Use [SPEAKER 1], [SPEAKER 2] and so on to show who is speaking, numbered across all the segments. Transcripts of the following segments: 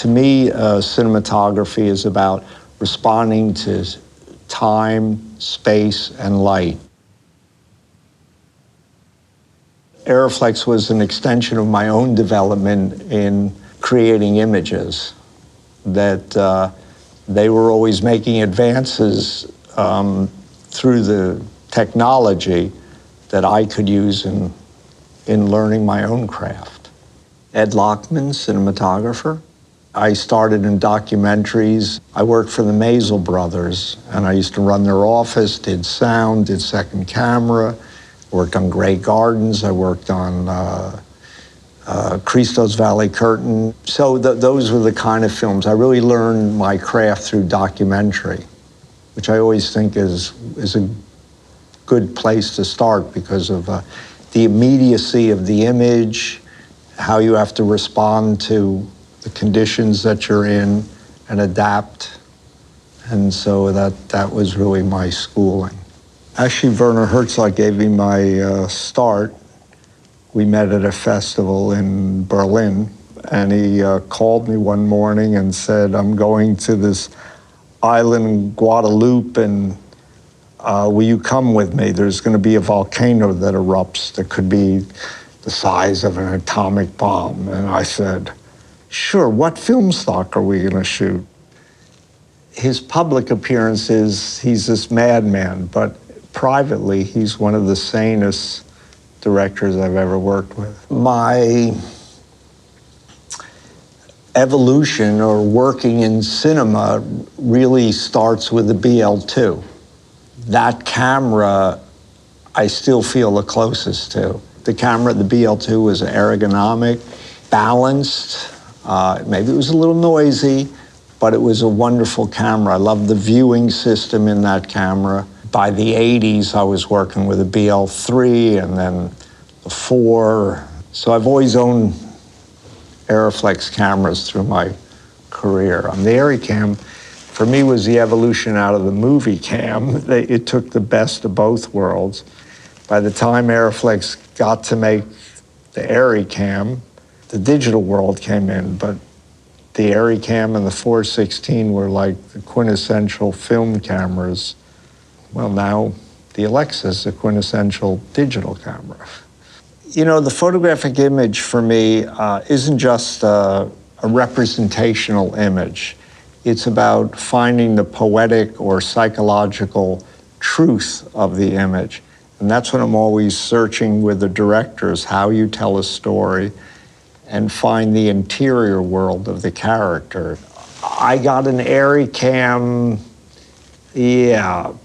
[SPEAKER 1] To me, cinematography is about responding to time, space, and light. Aeroflex was an extension of my own development in creating images, that they were always making advances through the technology that I could use in learning my own craft. Ed Lachman, cinematographer. I started in documentaries. I worked for the Maisel brothers, and I used to run their office, did sound, did second camera, worked on Grey Gardens, I worked on Christo's Valley Curtain. So those were the kind of films. I really learned my craft through documentary, which I always think is a good place to start because of the immediacy of the image, how you have to respond to the conditions that you're in and adapt. And so that was really my schooling. Actually, Werner Herzog gave me my start. We met at a festival in Berlin, and he called me one morning and said, I'm going to this island in Guadeloupe, and will you come with me? There's going to be a volcano that erupts that could be the size of an atomic bomb. And I said, sure, what film stock are we going to shoot? His public appearances, he's this madman, but privately, he's one of the sanest directors I've ever worked with. My evolution or working in cinema really starts with the BL2. That camera I still feel the closest to. The camera, the BL2, was ergonomic, balanced. Maybe it was a little noisy, but it was a wonderful camera. I loved the viewing system in that camera. By the 80s, I was working with a BL3 and then the 4. So I've always owned Aeroflex cameras through my career. The ARRICAM, for me, was the evolution out of the movie cam. It took the best of both worlds. By the time Aeroflex got to make the ARRICAM, the digital world came in, but the ARRICAM and the 416 were like the quintessential film cameras. Well, now the Alexa is the quintessential digital camera. You know, the photographic image for me isn't just a representational image. It's about finding the poetic or psychological truth of the image. And that's what I'm always searching with the directors, how you tell a story and find the interior world of the character. I got an ARRICAM,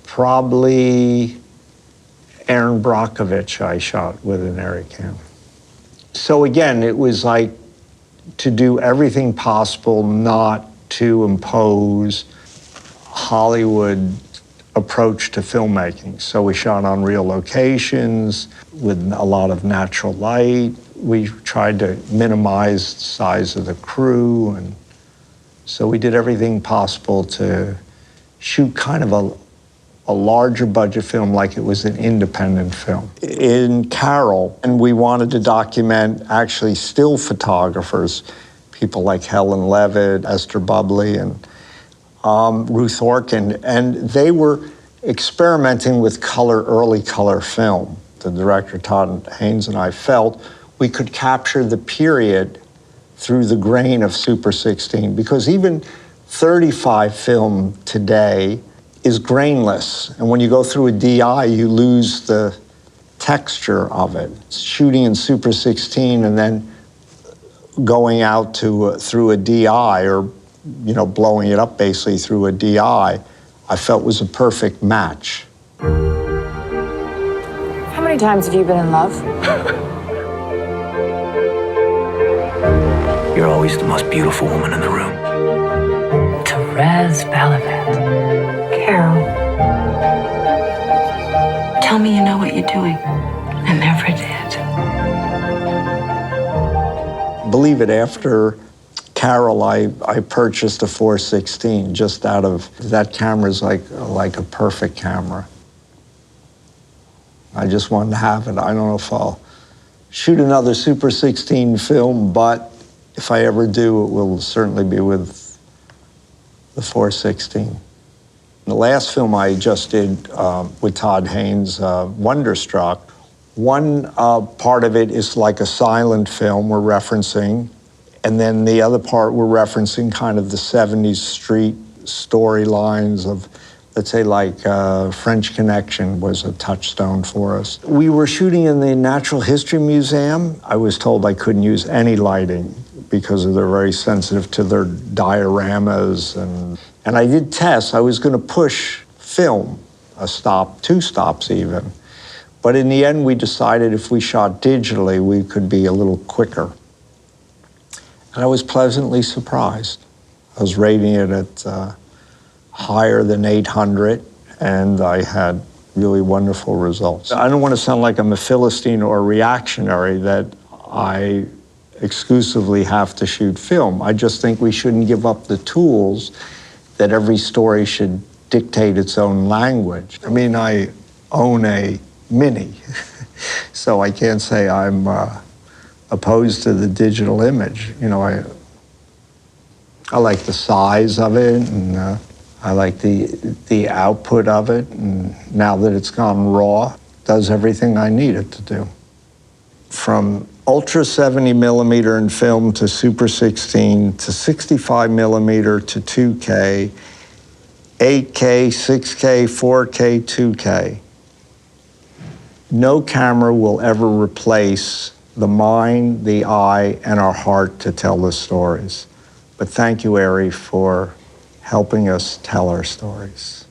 [SPEAKER 1] probably Aaron Brockovich I shot with an ARRICAM. So again, it was like to do everything possible not to impose Hollywood approach to filmmaking. So we shot on real locations with a lot of natural light. We tried to minimize the size of the crew, and so we did everything possible to shoot kind of a larger budget film like it was an independent film. In Carol, and we wanted to document actually still photographers, people like Helen Levitt, Esther Bubley, and Ruth Orkin, and they were experimenting with early color film. The director, Todd Haynes, and I felt we could capture the period through the grain of Super 16, because even 35 film today is grainless. And when you go through a DI, you lose the texture of it. Shooting in Super 16 and then going out to through a DI, or blowing it up basically through a DI, I felt was a perfect match.
[SPEAKER 2] How many times have you been in love?
[SPEAKER 3] You're always the most beautiful woman in the room.
[SPEAKER 2] Therese Balavet. Carol. Tell me you know what you're doing. I never did.
[SPEAKER 1] Believe it, after Carol, I purchased a 416 just out of, that camera's like a perfect camera. I just wanted to have it. I don't know if I'll shoot another Super 16 film, but If I ever do, it will certainly be with the 416. The last film I just did with Todd Haynes, Wonderstruck, one part of it is like a silent film we're referencing, and then the other part we're referencing kind of the 70s street storylines of, let's say, like French Connection was a touchstone for us. We were shooting in the Natural History Museum. I was told I couldn't use any lighting because they're very sensitive to their dioramas. And I did tests. I was going to push film a stop, 2 stops even. But in the end, we decided if we shot digitally, we could be a little quicker. And I was pleasantly surprised. I was rating it at higher than 800, and I had really wonderful results. I don't want to sound like I'm a Philistine or a reactionary that I exclusively have to shoot film. I just think we shouldn't give up the tools that every story should dictate its own language. I mean, I own a Mini, so I can't say I'm opposed to the digital image. You know, I like the size of it, and I like the output of it, and now that it's gone raw, it does everything I need it to do. From Ultra 70 millimeter in film to Super 16 to 65 millimeter to 2K, 8K, 6K, 4K, 2K. No camera will ever replace the mind, the eye, and our heart to tell the stories. But thank you, Ari, for helping us tell our stories.